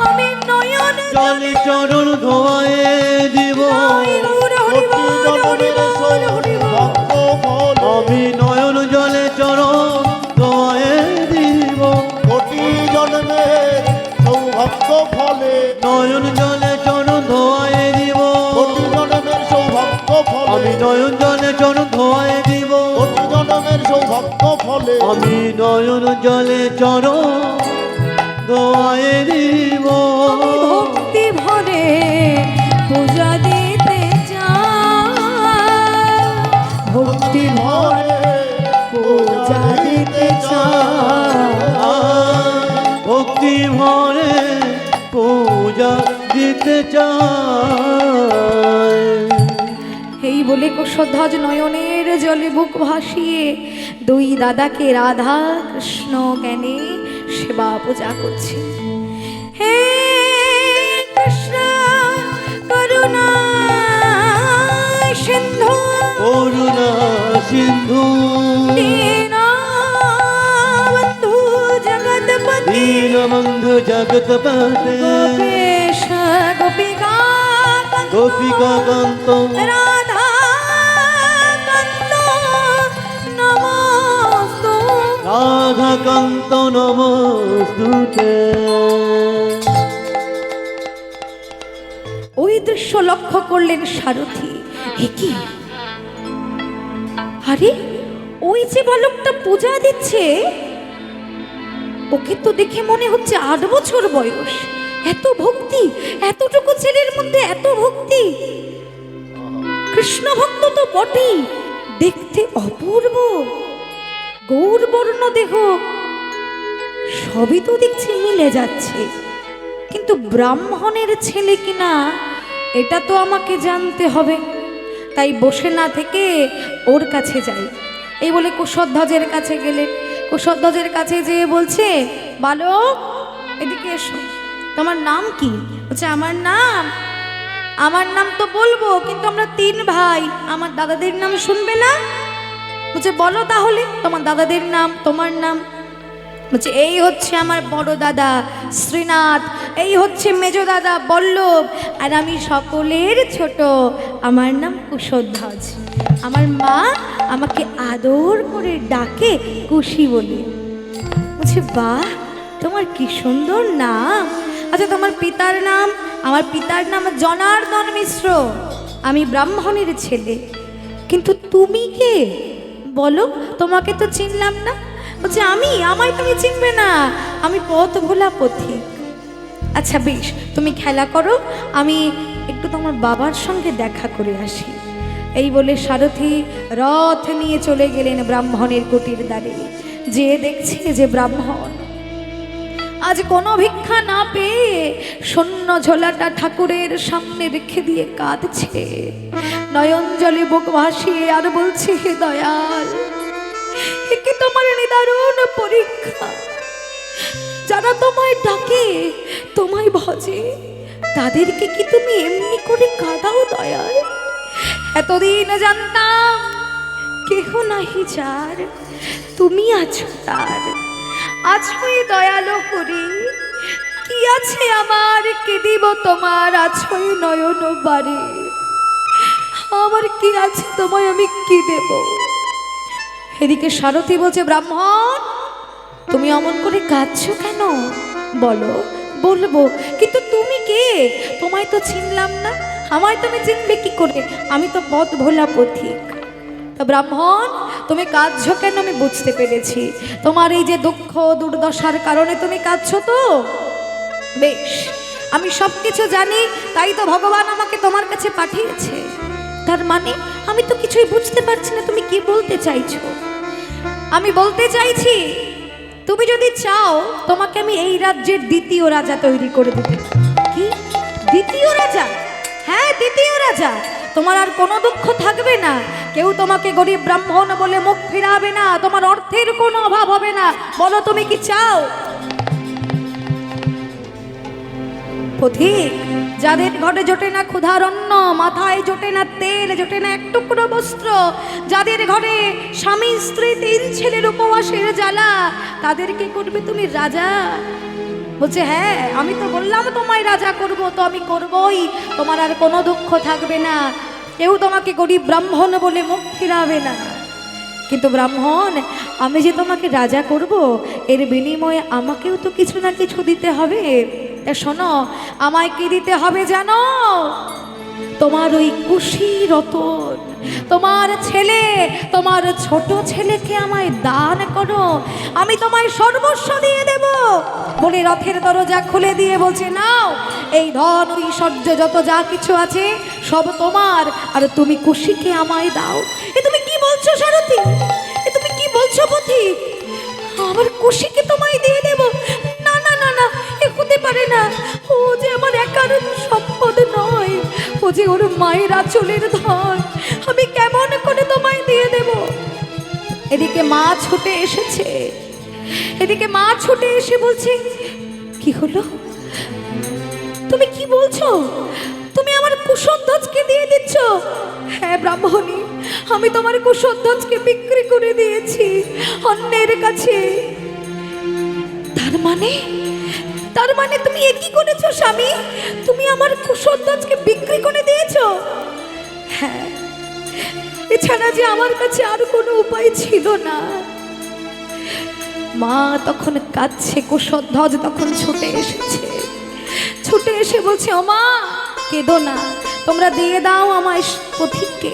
আমি নয়ন জলে চরণ ধোয়ায়ে দিব। কোটি জন্মের সৌভাগ্য ফল আমি নয়ন জলে চরণ ধোয়ায়ে দিব। কোটি জন্মের নয়ন জলে চরণ ধোয়ায় দিব, প্রতি জনমের সৌভাগ্য ফলে আমি নয়ন জলে চরণ ধোয়ায় দিব। ভক্তি ভরে পূজা দিতে চাই, ভক্তি ভরে পূজা দিতে চাই। ভক্তি ভরে পূজা দিতে চাই। এই বলে কুশধ্বজ নয়নের জলে বুক ভাসিয়ে দুই দাদাকে রাধা কৃষ্ণ জ্ঞানে সেবা পূজা করছে। হে কৃষ্ণ করুণা সিন্ধু, করুণা সিন্ধু দীনবন্ধু জগৎপতি, দীনবন্ধু জগৎপতে, গোপেশ গোপিকা গোপিকা কান্ত রাধা কান্ত নমস্তু। রাধা কান্ত নমস্তুতে। ওই দৃশ্য লক্ষ্য করলেন সারথি। এ কি? আরে ওই যে বালকটা পূজা দিচ্ছে, ওকে তো দেখে মনে হচ্ছে 8 বছর বয়স। এত ভক্তি, এতটুকু ছেলের মধ্যে এত ভক্তি। কৃষ্ণ ভক্ত তো বটেই, দেখতে অপূর্ব, গৌরবর্ণ দেহ, সবই তো দেখছি মিলে যাচ্ছে। কিন্তু ব্রাহ্মণের ছেলে কিনা এটা তো আমাকে জানতে হবে। তাই বসে না থেকে ওর কাছে যাই। এই বলে কুশধ্বজের কাছে গেলে, কুশধ্বজের কাছে যেয়ে বলছে, বালক এদিকে এসো, তোমার নাম কি? বলছে আমার নাম তো বলবো, কিন্তু আমরা 3 ভাই, আমার দাদাদের নাম শুনবে না? বলছে বলো তাহলে তোমার দাদাদের নাম, তোমার নাম। বলছে এই হচ্ছে আমার বড় দাদা শ্রীনাথ, এই হচ্ছে মেজ দাদা বল্লভ, আর আমি সকলের ছোট, আমার নাম কুশধ্বজ। আমার মা আমাকে আদর করে ডাকে কুশি বলে। বলছে বাহ, তোমার কি সুন্দর নাম। আচ্ছা তোমার পিতার নাম? আমার পিতার নাম জনার্দন মিশ্র, আমি ব্রাহ্মণের ছেলে। কিন্তু তুমি কে বলো, তোমাকে তো চিনলাম না। বলছে আমায় তুমি চিনবে না, আমি পথ ভোলা পথিক। আচ্ছা বেশ, তুমি খেলা করো, আমি একটু তোমার বাবার সঙ্গে দেখা করে আসি। এই বলে সারথি রথ নিয়ে চলে গেলেন ব্রাহ্মণের কুটির দ্বারে। যে দেখছে যে ব্রাহ্মণ আজ কোনো ভিক্ষা না পেয়ে শূন্য ঝোলাটা ঠাকুরের সামনে রেখে দিয়ে কাঁদছে, নয়ন জলে বুক ভাসিয়ে আর বলছে, হে দয়াল, একে তোমার নিদারুণ পরীক্ষা। যারা তোমায় ডাকে, তোমায় ভজে, তাদেরকে কি তুমি এমনি করে কাঁদাও দয়াল? এতদিন জানতাম কেহ নাহি যার, তুমি আছো তার। আছোই দয়ালো করি, কি আছে আমার, কি দিব তোমার, আছোই নয়ন বাড়ি, আমার কি আছে তোমায় আমি কি দেব? এদিকে সারথি বলছে, ব্রাহ্মণ তুমি অমন করে কাঁদছো কেন? বলো, বলবো, কিন্তু তুমি কে? তোমায় তো চিনলাম না, আমায় তুমি চিনবে কি করে? আমি তো পথ ভোলা পথিক। তা ব্রাহ্মণ তুমি কাঁদছো কেন আমি বুঝতে পেরেছি, তোমার এই যে দুঃখ দুর্দশার কারণে তুমি কাঁদছো তো। বেশ, আমি সব কিছু জানি, তাই তো ভগবান আমাকে তোমার কাছে পাঠিয়েছে। তার মানে আমি তো কিছুই বুঝতে পারছি না, তুমি কি বলতে চাইছো? আমি বলতে চাইছি, তুমি যদি চাও তোমাকে আমি এই রাজ্যের দ্বিতীয় রাজা তৈরি করে দিতে। কি দ্বিতীয় রাজা? হ্যাঁ, দ্বিতীয় রাজা। তোমার আর কোনো দুঃখ থাকবে না, কেউ তোমাকে গরিব ব্রাহ্মণ বলে মুখ ফিরাবে না, তোমার অর্থের কোনো অভাব হবে না। বলো তুমি কি চাও? পথিক, যাদের ঘরে জোটে না ক্ষুধার অন্ন, মাথায় জোটে না তেল, জোটে না এক টুকরো বস্ত্র, যাদের ঘরে স্বামী স্ত্রী 3 ছেলের উপবাসের জ্বালা, তাদেরকে করবে তুমি রাজা? বলছে হ্যাঁ, আমি তো বললাম তোমায় রাজা করব, তো আমি করবই, তোমার আর কোনো দুঃখ থাকবে না, কেউ তোমাকে গরিব ব্রাহ্মণ বলে মুখ ফিরাবে না। কিন্তু ব্রাহ্মণ, আমি যে তোমাকে রাজা করব, এর বিনিময়ে আমাকেও তো কিছু না কিছু দিতে হবে। তা শোনো, আমায় কি দিতে হবে জানো? তোমার ওই কুশি রতন, তোমার ছেলে, তোমার ছোট ছেলেকে আমায় দান করো, আমি তোমায় সর্বস্ব দিয়ে দেব বলে রথের দরজা খুলে দিয়ে বলছে, নাও এই ধন ঐশ্বর্য যত যা কিছু আছে সব তোমার, আর তুমি কুশিকে আমায় দাও। এ তুমি কি বলছো সারথি? এ তুমি কি বলছো পথিক? আমার কুশিকে তোমায় দিয়ে দেব? না না না না, এ হতে পারে না। ও যে আমার একার সম্পদ নয়, ও যে ওর মায়ের আঁচলের ধন, আমি কেমন করে তোমায় দিয়ে দেব? এদিকে মা ছুটে এসেছে, এদিকে মা ছুটে এসে বলছে, কি হলো? তুমি কি বলছো? তুমি আমার কুশধ্বজকে দিয়ে দিচ্ছ? হ্যাঁ ব্রাহ্মণী, আমি তোমার কুশধ্বজকে বিক্রি করে দিয়েছি অন্যের কাছে। তার মানে তুমি এ কি করেছো স্বামী? তুমি আমার কুশধ্বজকে বিক্রি করে দিয়েছো? হ্যাঁ, এছাড়া যে আমার কাছে আর কোনো উপায় ছিল না। মা তখন কাঁদছে, কুশধ্বজ তখন ছুটে এসেছে, ছুটে এসে বলছে, ও মা কেঁদো না, তোমরা দিয়ে দাও আমায় পথিককে,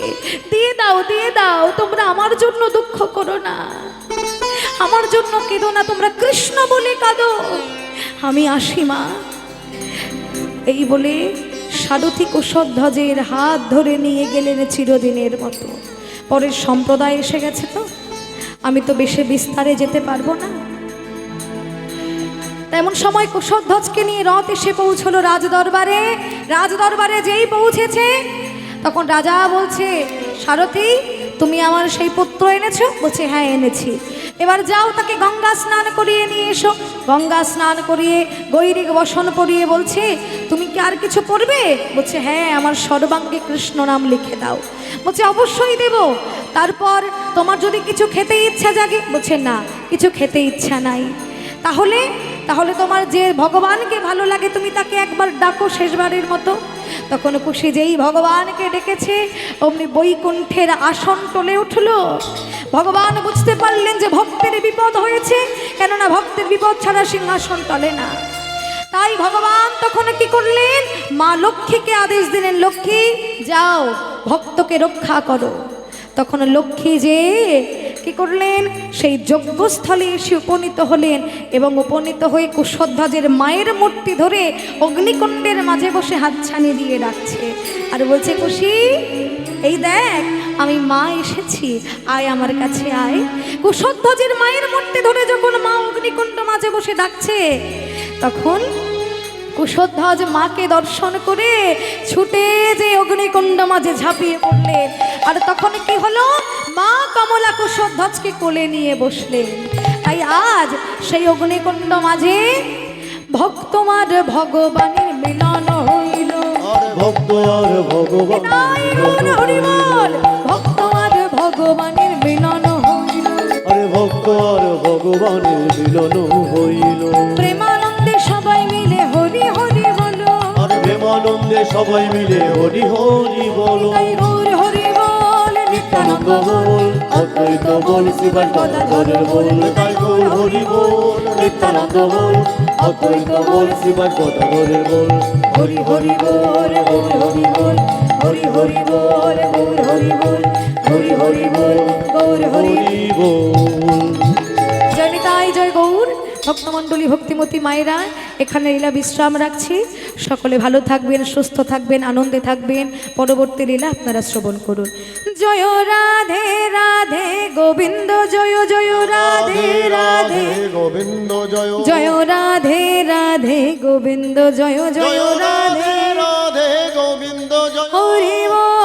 দিয়ে দাও, দিয়ে দাও, তোমরা আমার জন্য দুঃখ করো না, আমার জন্য কেঁদো না, তোমরা কৃষ্ণ বলে কাঁদো, আমি আসি মা। এই বলে সারথি কুশধ্বজের হাত ধরে নিয়ে গেলেন চিরদিনের মতো। পরের সম্প্রদায় এসে গেছে, তো আমি তো বেশি বিস্তারে যেতে পারবো না। তেমন সময় কুশধ্বজকে নিয়ে রথ এসে পৌঁছলো রাজদরবারে। রাজদরবারে যেই পৌঁছেছে তখন রাজা বলছে, সারথি তুমি আমার সেই পুত্র এনেছো? বলছে, হ্যাঁ এনেছি। এবার যাও তাকে গঙ্গা স্নান করিয়ে নিয়ে এসো। গঙ্গা স্নান করিয়ে গৈরিক বসন পরিয়ে বলছে, তুমি কি আর কিছু পড়বে? বলছে, হ্যাঁ আমার সর্বাঙ্গে কৃষ্ণ নাম লিখে দাও। বলছে, অবশ্যই দেব। তারপর তোমার যদি কিছু খেতে ইচ্ছা জাগে? বলছে, না কিছু খেতে ইচ্ছা নাই। তাহলে তাহলে তোমার যে ভগবানকে ভালো লাগে তুমি তাকে একবার ডাকো শেষবারের মতো। তখন খুশি যেই ভগবানকে ডেকেছে অমনি বৈকুণ্ঠের আসন টলে উঠল। ভগবান বুঝতে পারলেন যে ভক্তের বিপদ হয়েছে, কেননা ভক্তের বিপদ ছাড়া সিংহাসন টলে না। তাই ভগবান তখন কি করলেন, মা লক্ষ্মীকে আদেশ দিলেন, লক্ষ্মী যাও ভক্তকে রক্ষা করো। তখন লক্ষ্মী যে কি করলেন, সেই যজ্ঞস্থলে এসে উপনীত হলেন এবং উপনীত হয়ে কুশধ্বজের মায়ের মূর্তি ধরে অগ্নিকুণ্ডের মাঝে বসে হাতছানি দিয়ে রাখছে আর বলছে, খুশি এই দেখ আমি মা এসেছি, আয় আমার কাছে আয়। কুশধ্বজের মায়ের মূর্তি ধরে যখন মা অগ্নিকুণ্ড মাঝে বসে ডাকছে, তখন কুশধ্বজ মাকে দর্শন করে ছুটে যে অগ্নিকুণ্ড মাঝে ঝাঁপিয়ে পড়লেন। আর তখন কি হলো, মা কমলা কুশধ্বজকে কোলে নিয়ে বসলেন। তাই আজ সেই অগ্নিকুণ্ড মাঝে ভক্তমার ভগবানের মিলন হইল। ভক্ত আর ভগবান হরিবল, ভক্তমার ভগবানের মিলন হইল। আরে ভক্ত আর ভগবানের মিলন হইল। প্রেমানন্দে সবাই মিলে হরি হরি বলো। আর প্রেমানন্দে সবাই মিলে হরি হরি বলো। তাই গৌর হরি বল, নিত্যানন্দ বল, অদ্বৈত বল, শিবায় গদাধরের বল। তাই গৌর হরি বল, নিত্যানন্দ বল, অদ্বৈত বল, শিবায় গদাধরের বল। হরি হরি বল, গৌর হরি বল, হরি হরি বল, গৌর হরি বল, হরি হরি বল, গৌর হরি। হরি বল। জয় নিতাই, জয় গৌর। ভক্তমণ্ডলী ভক্তিমতী মায়েরা এখানে লীলা বিশ্রাম রাখছি। সকলে ভালো থাকবেন, সুস্থ থাকবেন, আনন্দে থাকবেন। পরবর্তী লীলা আপনারা শ্রবণ করুন। জয় রাধে রাধে গোবিন্দ, জয় জয় রাধে রাধে গোবিন্দ জয় জয় রাধে রাধে গোবিন্দ, জয় জয় রাধে রাধে গোবিন্দ জয় হরি বল।